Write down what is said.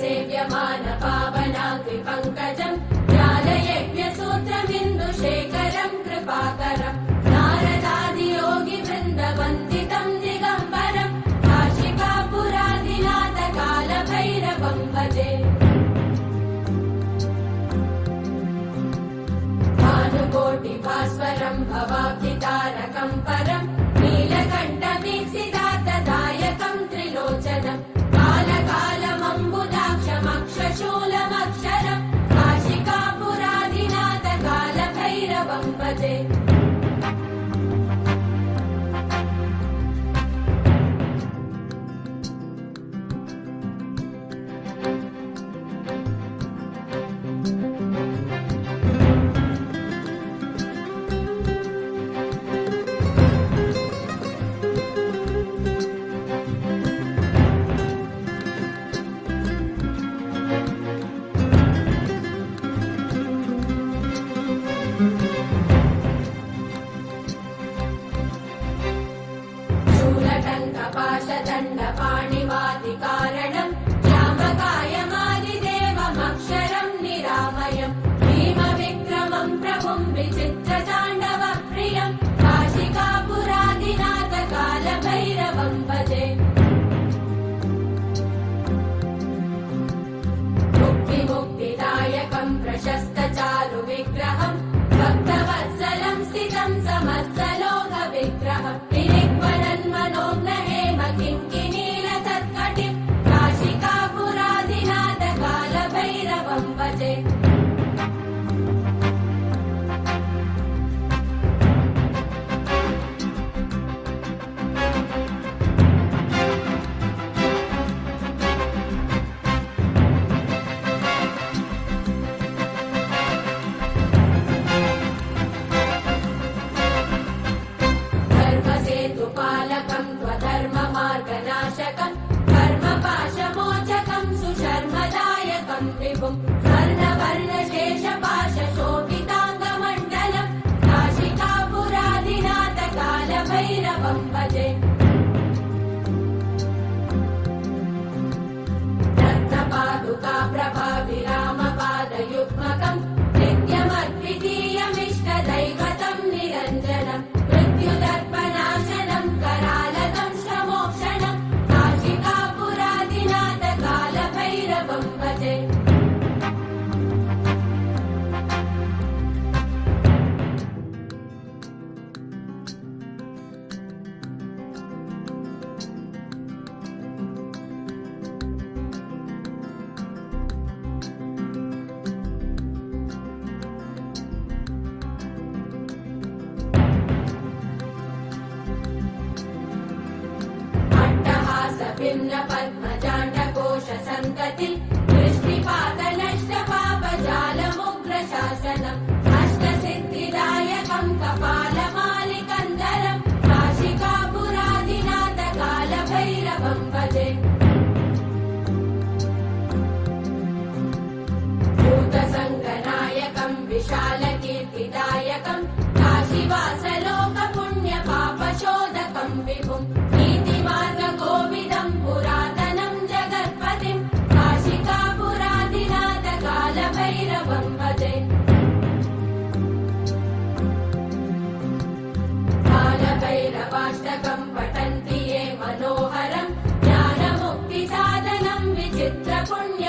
सेव्यमान पावनाग्रिपङ्कजम् ज्ञानयज्ञसूत्रमिन्दुशेखरम् कृपाकरम् नारदादियोगिवृन्दवन्दितम् दिगम्बरम् काशिकापुरादिनाथकालभैरवम् भजे भानुकोटिभास्वरम् भवाब्धितारकम् परम् नीलकण्ठमीप्सितार्थदायकम् त्रिलोचनम् कालकालमम्बुदाक्षमक्षशूलमक्षरम् काशिकापुरादिनाथकालभैरवम् भजे पाणिवादिकारणम् श्यामकायमादिदेवमक्षरम् निरामयम् भीमविक्रमम् प्रभुम् विचित्रताण्डवप्रियम् काशिकापुरादिनाथकालभैरवम् भजे मुक्तिमुक्तिदायकम् प्रशस्तचारुविग्रहम् भक्तवत्सलम् स्थितम् समस्तलोकविग्रहम् मनोज्ञहेम किङ्किनीलसत्कटिम् काशिकापुरादिनाथकालभैरवम् भजे धर्मसेतुपालकम् त्वधर्ममार्गनाशकम् कर्मपाशमोचकम् सुशर्मदायकम् विभुम् स्वर्णवर्णशेषपाशशोभिताङ्गमण्डलम् काशिकापुरादिनाथकालभैरवम् भजे रत्नपादुकाप्रभाविरामपादयुग्मकम् नित्यमद्वितीयमिष्टदैवतम् निरञ्जनम् मृत्युदर्पनाशनम् करालकम् श्रमोक्षणम् काशिकापुरादिनाथकालभैरवम् भजे भिन्न पद्मजाण्डकोश सन्तति दृष्टिपातनष्टपापजालमुग्रशासनम् अष्टसिद्धिदायकम् कपालमालिकन्दरम् काशिकापुरादिनाथकालभैरवम् भजे भूतसङ्गनायकम् विशालकीर्तिदायकम् काशीवासलोकपुण्यपापशोधकम् विभुम् नीतिमार्गकोविदम् पुरातनम् जगत्पतिम् काशिकापुरादिनाथकालभैरवम् भजे कालभैरवाष्टकम् पठन्ति ये मनोहरम् ज्ञानमुक्तिसाधनम् विचित्रपुण्य